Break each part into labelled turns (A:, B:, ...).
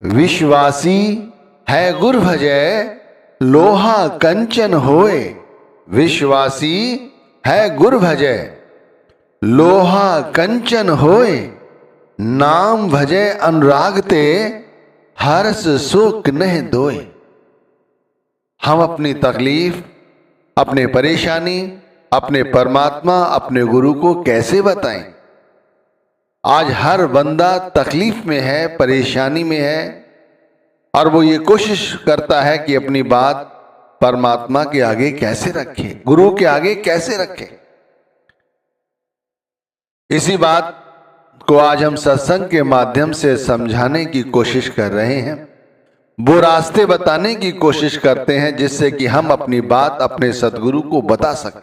A: विश्वासी है गुर भजय लोहा कंचन होए। विश्वासी है गुर भजय लोहा कंचन होए। नाम भजय अनुराग ते हर्ष सुख नहीं दोए। हम अपनी तकलीफ, अपने परेशानी, अपने परमात्मा, अपने गुरु को कैसे बताएं? आज हर बंदा तकलीफ में है, परेशानी में है, और वो ये कोशिश करता है कि अपनी बात परमात्मा के आगे कैसे रखे, गुरु के आगे कैसे रखे। इसी बात को आज हम सत्संग के माध्यम से समझाने की कोशिश कर रहे हैं। वो रास्ते बताने की कोशिश करते हैं जिससे कि हम अपनी बात अपने सतगुरु को बता सकें।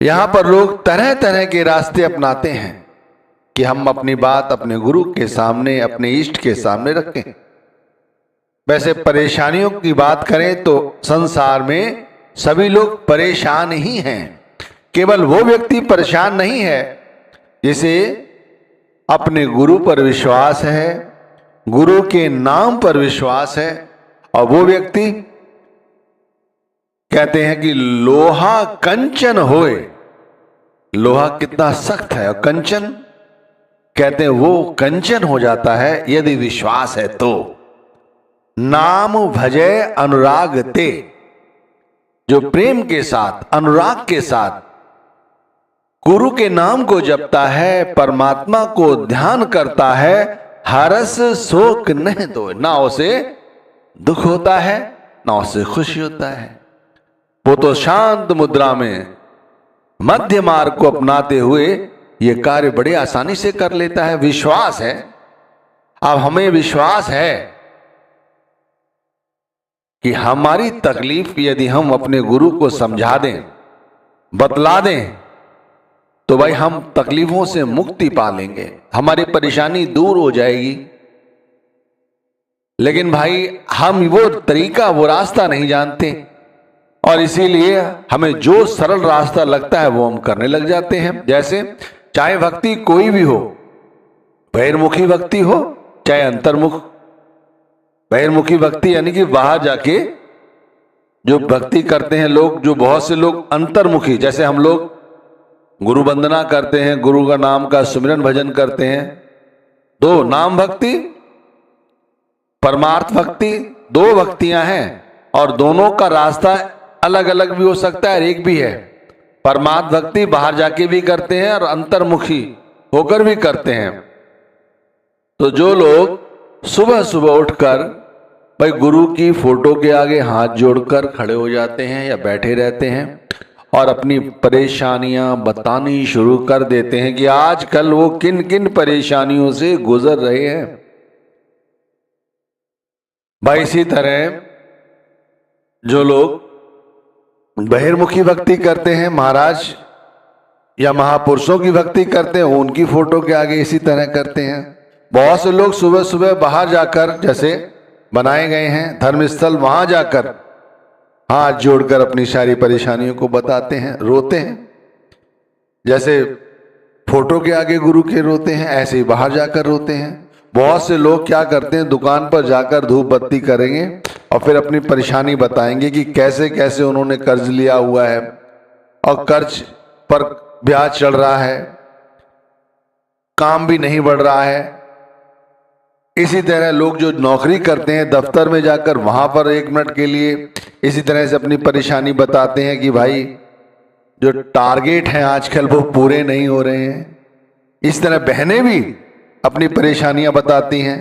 A: यहां पर लोग तरह तरह के रास्ते अपनाते हैं कि हम अपनी बात अपने गुरु के सामने, अपने इष्ट के सामने रखें। वैसे परेशानियों की बात करें तो संसार में सभी लोग परेशान ही हैं। केवल वो व्यक्ति परेशान नहीं है जिसे अपने गुरु पर विश्वास है, गुरु के नाम पर विश्वास है, और वो व्यक्ति कहते हैं कि लोहा कंचन होए। लोहा कितना सख्त है, और कंचन कहते हैं वो कंचन हो जाता है यदि विश्वास है तो। नाम भजय अनुराग ते, जो प्रेम के साथ, अनुराग के साथ गुरु के नाम को जपता है, परमात्मा को ध्यान करता है, हरस शोक नहीं दो। ना उसे दुख होता है, ना उसे खुशी होता है। वो तो शांत मुद्रा में मध्य मार्ग को अपनाते हुए ये कार्य बड़े आसानी से कर लेता है। विश्वास है। अब हमें विश्वास है कि हमारी तकलीफ यदि हम अपने गुरु को समझा दें, बतला दें, तो भाई हम तकलीफों से मुक्ति पा लेंगे, हमारी परेशानी दूर हो जाएगी। लेकिन भाई हम वो तरीका, वो रास्ता नहीं जानते, और इसीलिए हमें जो सरल रास्ता लगता है वो हम करने लग जाते हैं। जैसे चाहे भक्ति कोई भी हो, बहिर्मुखी भक्ति हो चाहे अंतर्मुख। बहिर्मुखी भक्ति यानी कि बाहर जाके जो भक्ति करते हैं लोग, जो बहुत से लोग अंतर्मुखी, जैसे हम लोग गुरु वंदना करते हैं, गुरु का नाम का सुमिरन भजन करते हैं। दो, नाम भक्ति, परमार्थ भक्ति, दो भक्तियां हैं, और दोनों का रास्ता अलग अलग भी हो सकता है, एक भी है। परमार्थ भक्ति बाहर जाके भी करते हैं और अंतर्मुखी होकर भी करते हैं। तो जो लोग सुबह सुबह उठकर भाई गुरु की फोटो के आगे हाथ जोड़कर खड़े हो जाते हैं या बैठे रहते हैं और अपनी परेशानियां बतानी शुरू कर देते हैं कि आजकल वो किन किन परेशानियों से गुजर रहे हैं। भाई इसी तरह जो लोग बहिर्मुखी भक्ति करते हैं, महाराज या महापुरुषों की भक्ति करते हैं, उनकी फोटो के आगे इसी तरह करते हैं। बहुत से लोग सुबह सुबह बाहर जाकर, जैसे बनाए गए हैं धर्मस्थल, वहां जाकर हाथ जोड़कर अपनी सारी परेशानियों को बताते हैं, रोते हैं। जैसे फोटो के आगे गुरु के रोते हैं, ऐसे ही बाहर जाकर रोते हैं। बहुत से लोग क्या करते हैं, दुकान पर जाकर धूप बत्ती करेंगे और फिर अपनी परेशानी बताएंगे कि कैसे कैसे उन्होंने कर्ज लिया हुआ है और कर्ज पर ब्याज चढ़ रहा है, काम भी नहीं बढ़ रहा है। इसी तरह लोग जो नौकरी करते हैं दफ्तर में जाकर, वहां पर 1 मिनट के लिए इसी तरह से अपनी परेशानी बताते हैं कि भाई जो टारगेट हैं आजकल वो पूरे नहीं हो रहे हैं। इस तरह बहनें भी अपनी परेशानियां बताती हैं।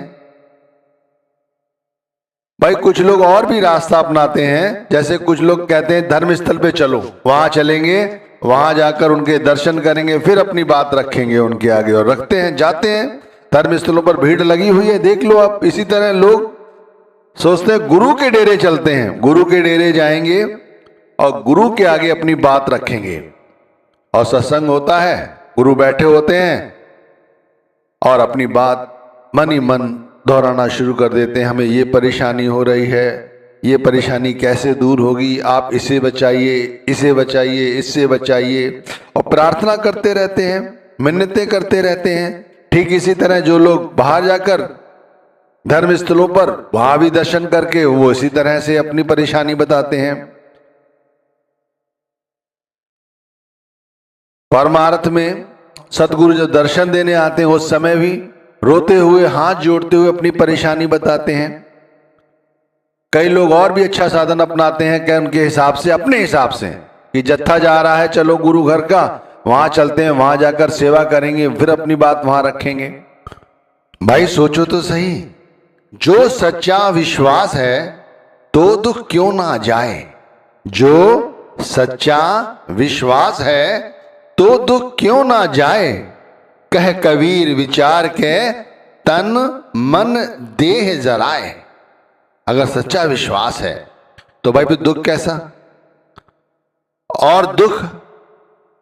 A: भाई कुछ लोग और भी रास्ता अपनाते हैं, जैसे कुछ लोग कहते हैं धर्मस्थल पे चलो, वहां चलेंगे, वहां जाकर उनके दर्शन करेंगे, फिर अपनी बात रखेंगे उनके आगे, और रखते हैं, जाते हैं। धर्मस्थलों पर भीड़ लगी हुई है, देख लो आप। इसी तरह लोग सोचते हैं गुरु के डेरे चलते हैं, गुरु के डेरे जाएंगे और गुरु के आगे अपनी बात रखेंगे, और सत्संग होता है, गुरु बैठे होते हैं और अपनी बात मन ही मन दोहराना शुरू कर देते हैं। हमें ये परेशानी हो रही है, ये परेशानी कैसे दूर होगी, आप इसे बचाइए, इसे बचाइए, इससे बचाइए, और प्रार्थना करते रहते हैं, मिन्नतें करते रहते हैं ठीक इसी तरह जो लोग बाहर जाकर धर्म स्थलों पर वहां भी दर्शन करके वो इसी तरह से अपनी परेशानी बताते हैं। परमार्थ में सतगुरु जब दर्शन देने आते हैं उस समय भी रोते हुए हाथ जोड़ते हुए अपनी परेशानी बताते हैं। कई लोग और भी अच्छा साधन अपनाते हैं कि उनके हिसाब से, अपने हिसाब से, कि जत्था जा रहा है चलो गुरु घर का, वहां चलते हैं, वहां जाकर सेवा करेंगे, फिर अपनी बात वहां रखेंगे। भाई सोचो तो सही, जो सच्चा विश्वास है तो दुख क्यों ना जाए। जो सच्चा विश्वास है तो दुख क्यों ना जाए। कह कबीर विचार के तन मन देह जराए। अगर सच्चा विश्वास है तो भाई फिर दुख कैसा। और दुख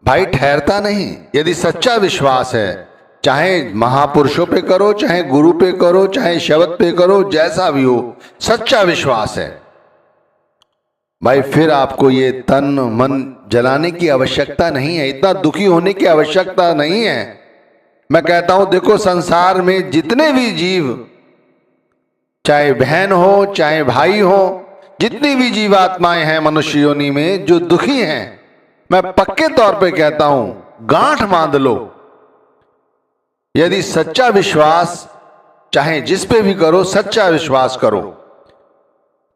A: भाई ठहरता नहीं। यदि सच्चा विश्वास है, चाहे महापुरुषों पे करो, चाहे गुरु पे करो, चाहे शब्द पे करो, जैसा भी हो, सच्चा विश्वास है भाई, फिर आपको ये तन मन जलाने की आवश्यकता नहीं है, इतना दुखी होने की आवश्यकता नहीं है। मैं कहता हूं देखो, संसार में जितने भी जीव, चाहे बहन हो चाहे भाई हो, जितनी भी जीवात्माएं हैं मनुष्य योनि में जो दुखी हैं, मैं पक्के तौर पे कहता हूं गांठ बांध लो। यदि सच्चा विश्वास, चाहे जिस पे भी करो, सच्चा विश्वास करो,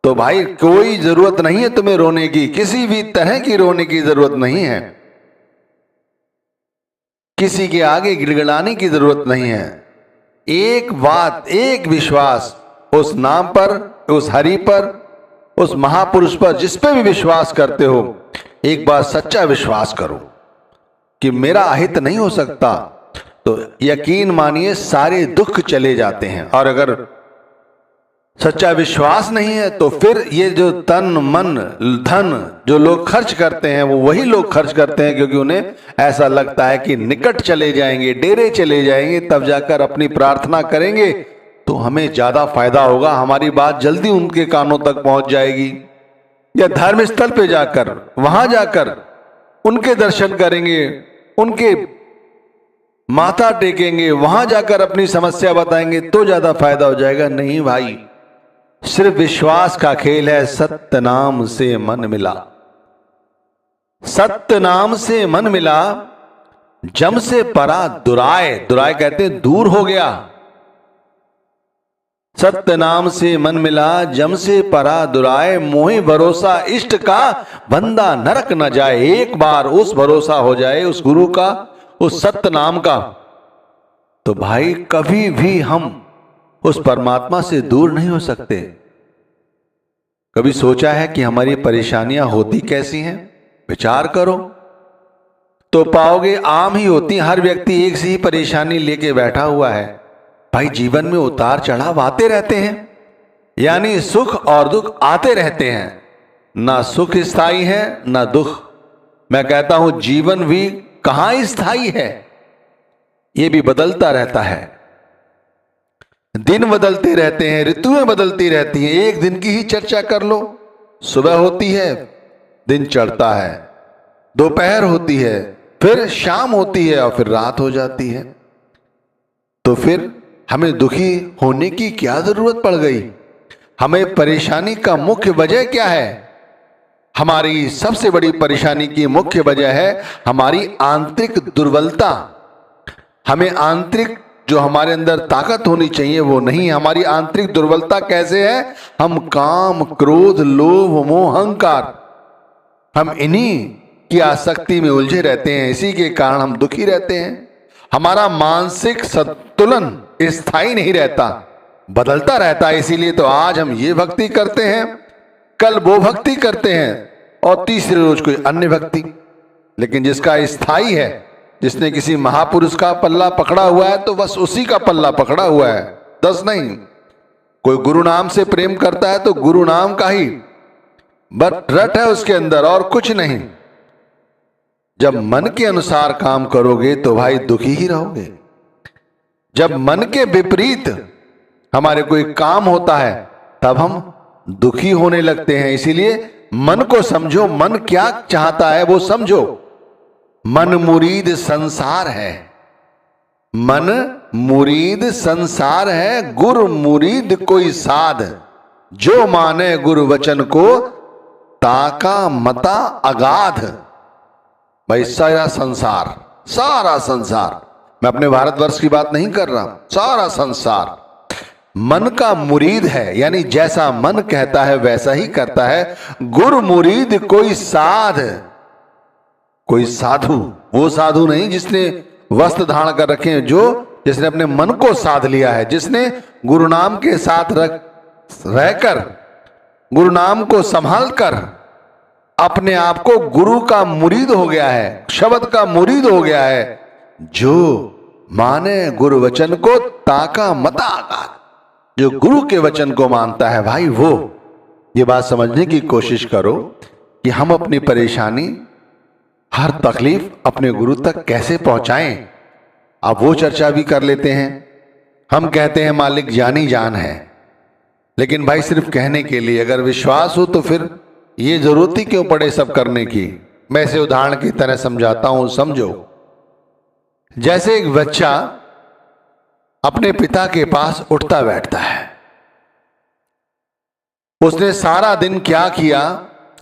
A: तो भाई कोई जरूरत नहीं है तुम्हें रोने की, किसी भी तरह की रोने की जरूरत नहीं है, किसी के आगे गिड़गिड़ाने की जरूरत नहीं है। एक बात, एक विश्वास, उस नाम पर, उस हरि पर, उस महापुरुष पर, जिस पे भी विश्वास करते हो, एक बार सच्चा विश्वास करो कि मेरा अहित नहीं हो सकता, तो यकीन मानिए सारे दुख चले जाते हैं। और अगर सच्चा विश्वास नहीं है तो फिर ये जो तन मन धन जो लोग खर्च करते हैं, वो वही लोग खर्च करते हैं क्योंकि उन्हें ऐसा लगता है कि निकट चले जाएंगे, डेरे चले जाएंगे, तब जाकर अपनी प्रार्थना करेंगे तो हमें ज्यादा फायदा होगा, हमारी बात जल्दी उनके कानों तक पहुंच जाएगी। या धर्म स्थल पे जाकर, वहां जाकर उनके दर्शन करेंगे, उनके माथा टेकेंगे, वहां जाकर अपनी समस्या बताएंगे तो ज्यादा फायदा हो जाएगा। नहीं भाई, सिर्फ विश्वास का खेल है। सत्य नाम से मन मिला, सत्य नाम से मन मिला, जम से परा दुराए, दुराए कहते हैं दूर हो गया। सत्य नाम से मन मिला, जम से परा दुराए, मोहि भरोसा इष्ट का, बंदा नरक न जाए। एक बार उस भरोसा हो जाए उस गुरु का, उस सत्य नाम का, तो भाई कभी भी हम उस परमात्मा से दूर नहीं हो सकते। कभी सोचा है कि हमारी परेशानियां होती कैसी हैं? विचार करो तो पाओगे आम ही होती। हर व्यक्ति एक सी ही परेशानी लेके बैठा हुआ है। भाई जीवन में उतार चढ़ाव आते रहते हैं, यानी सुख और दुख आते रहते हैं। ना सुख स्थायी है ना दुख। मैं कहता हूं जीवन भी कहां स्थायी है, ये भी बदलता रहता है। दिन बदलते रहते हैं, ऋतुएं बदलती रहती हैं। एक दिन की ही चर्चा कर लो, सुबह होती है, दिन चढ़ता है, दोपहर होती है, फिर शाम होती है और फिर रात हो जाती है। तो फिर हमें दुखी होने की क्या जरूरत पड़ गई? हमें परेशानी का मुख्य वजह क्या है? हमारी सबसे बड़ी परेशानी की मुख्य वजह है हमारी आंतरिक दुर्बलता। हमें आंतरिक जो हमारे अंदर ताकत होनी चाहिए वो नहीं। हमारी आंतरिक दुर्बलता कैसे है? हम काम, क्रोध, लोभ, मोह, अहंकार, हम इन्हीं की आसक्ति में उलझे रहते हैं। इसी के कारण हम दुखी रहते हैं। हमारा मानसिक संतुलन स्थायी नहीं रहता, बदलता रहता है। इसीलिए तो आज हम ये भक्ति करते हैं, कल वो भक्ति करते हैं और तीसरे रोज कोई अन्य भक्ति। लेकिन जिसका स्थायी है, जिसने किसी महापुरुष का पल्ला पकड़ा हुआ है, तो बस उसी का पल्ला पकड़ा हुआ है, 10 नहीं। कोई गुरु नाम से प्रेम करता है तो गुरु नाम का ही रट है उसके अंदर और कुछ नहीं। जब मन के अनुसार काम करोगे तो भाई दुखी ही रहोगे। जब मन के विपरीत हमारे कोई काम होता है तब हम दुखी होने लगते हैं। इसीलिए मन को समझो, मन क्या चाहता है वो समझो। मन मुरीद संसार है, मन मुरीद संसार है, गुरु मुरीद कोई साध। जो माने गुरु वचन को, ताका मता अगाध। भाई सारा संसार, सारा संसार, मैं अपने भारतवर्ष की बात नहीं कर रहा, सारा संसार मन का मुरीद है, यानी जैसा मन कहता है वैसा ही करता है। गुरु मुरीद कोई साध, कोई साधु, वो साधु नहीं जिसने वस्त्र धारण कर रखे हैं, जो जिसने अपने मन को साध लिया है, जिसने गुरु नाम के साथ रहकर, गुरु नाम को संभाल कर अपने आप को गुरु का मुरीद हो गया है, शब्द का मुरीद हो गया है। जो माने गुरु वचन को, ताका मता आकार, जो गुरु के वचन को मानता है भाई, वो ये बात समझने की कोशिश करो कि हम अपनी परेशानी, हर तकलीफ अपने गुरु तक कैसे पहुंचाएं। अब वो चर्चा भी कर लेते हैं। हम कहते हैं मालिक जानी जान है, लेकिन भाई सिर्फ कहने के लिए, अगर विश्वास हो तो फिर ये जरूरत ही क्यों पड़े सब करने की। मैं इसे उदाहरण की तरह समझाता हूं, समझो। जैसे एक बच्चा अपने पिता के पास उठता बैठता है, उसने सारा दिन क्या किया,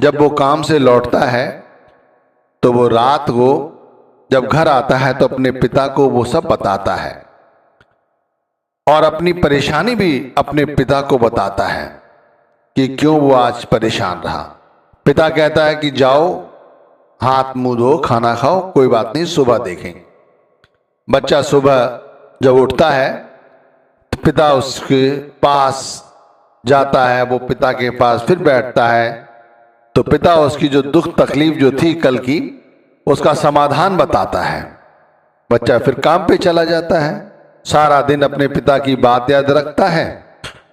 A: जब वो काम से लौटता है तो वो रात को जब घर आता है तो अपने पिता को वो सब बताता है, और अपनी परेशानी भी अपने पिता को बताता है कि क्यों वो आज परेशान रहा। पिता कहता है कि जाओ हाथ मुंह धो, खाना खाओ, कोई बात नहीं सुबह देखेंगे। बच्चा सुबह जब उठता है तो पिता उसके पास जाता है, वो पिता के पास फिर बैठता है, तो पिता उसकी जो दुख तकलीफ जो थी कल की, उसका समाधान बताता है। बच्चा फिर काम पे चला जाता है, सारा दिन अपने पिता की बात याद रखता है,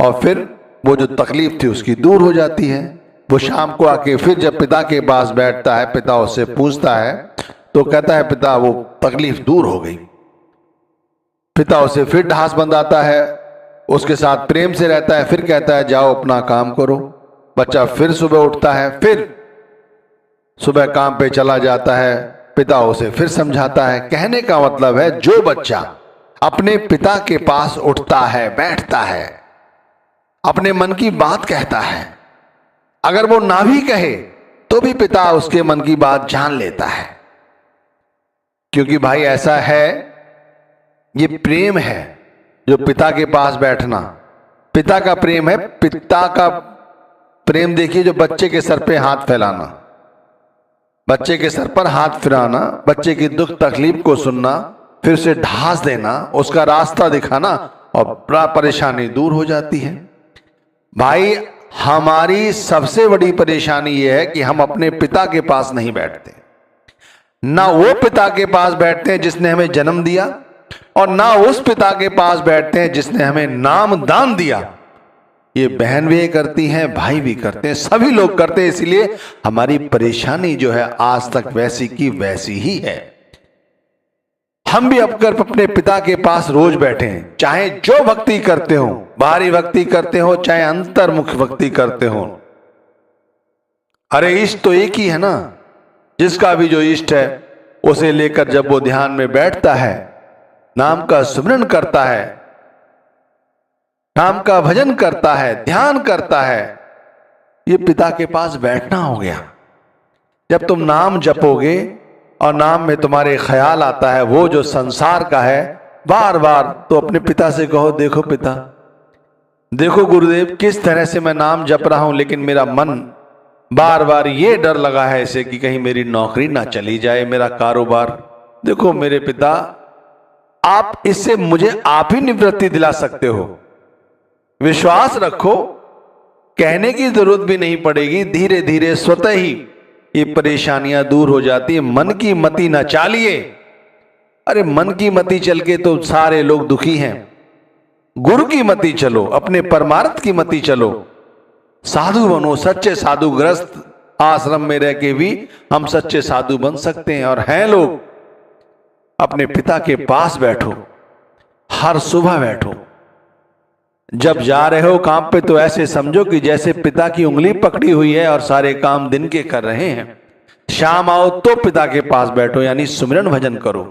A: और फिर वो जो तकलीफ थी उसकी दूर हो जाती है। वो शाम को आके फिर जब पिता के पास बैठता है, पिता उससे पूछता है तो कहता है पिता वो तकलीफ दूर हो गई। पिता उसे फिर ढास बंधाता है, उसके साथ प्रेम से रहता है, फिर कहता है जाओ अपना काम करो। बच्चा फिर सुबह उठता है, फिर सुबह काम पे चला जाता है, पिता उसे फिर समझाता है। कहने का मतलब है जो बच्चा अपने पिता के पास उठता है, बैठता है, अपने मन की बात कहता है, अगर वो ना भी कहे तो भी पिता उसके मन की बात जान लेता है। क्योंकि भाई ऐसा है, ये प्रेम है जो पिता के पास बैठना, पिता का प्रेम है। पिता का प्रेम देखिए, जो बच्चे के सर पे हाथ फैलाना, बच्चे के सर पर हाथ फिराना, बच्चे की दुख तकलीफ को सुनना, फिर उसे ढास देना, उसका रास्ता दिखाना, और परेशानी दूर हो जाती है। भाई हमारी सबसे बड़ी परेशानी यह है कि हम अपने पिता के पास नहीं बैठते, ना वो पिता के पास बैठते हैं जिसने हमें जन्म दिया, और ना उस पिता के पास बैठते हैं जिसने हमें नाम दान दिया। ये बहन भी करती हैं, भाई भी करते हैं, सभी लोग करते हैं। इसलिए हमारी परेशानी जो है आज तक वैसी की वैसी ही है। हम भी अगर अपने पिता के पास रोज बैठे हैं, चाहे जो भक्ति करते हो, बाहरी भक्ति करते हो चाहे अंतर्मुख भक्ति करते हो, अरे इष्ट तो एक ही है ना। जिसका भी जो इष्ट है उसे लेकर जब वो ध्यान में बैठता है, नाम का सुमिरन करता है, नाम का भजन करता है, ध्यान करता है, ये पिता के पास बैठना हो गया। जब तुम नाम जपोगे और नाम में तुम्हारे ख्याल आता है वो जो संसार का है, बार बार तो अपने पिता से कहो, देखो पिता, देखो गुरुदेव, किस तरह से मैं नाम जप रहा हूं, लेकिन मेरा मन बार बार ये डर लगा है इसे कि कहीं मेरी नौकरी ना चली जाए, मेरा कारोबार। देखो मेरे पिता, आप इससे मुझे आप ही निवृत्ति दिला सकते हो, विश्वास रखो, कहने की जरूरत भी नहीं पड़ेगी, धीरे धीरे स्वतः ही ये परेशानियां दूर हो जाती है। मन की मति न चालिए। अरे मन की मति चल के तो सारे लोग दुखी हैं। गुरु की मति चलो, अपने परमार्थ की मति चलो, साधु बनो, सच्चे साधु। ग्रस्त आश्रम में रह के भी हम सच्चे साधु बन सकते हैं, और हैं लोग। अपने पिता के पास बैठो, हर सुबह बैठो। जब जा रहे हो काम पे तो ऐसे समझो कि जैसे पिता की उंगली पकड़ी हुई है और सारे काम दिन के कर रहे हैं। शाम आओ तो पिता के पास बैठो, यानी सुमिरन भजन करो।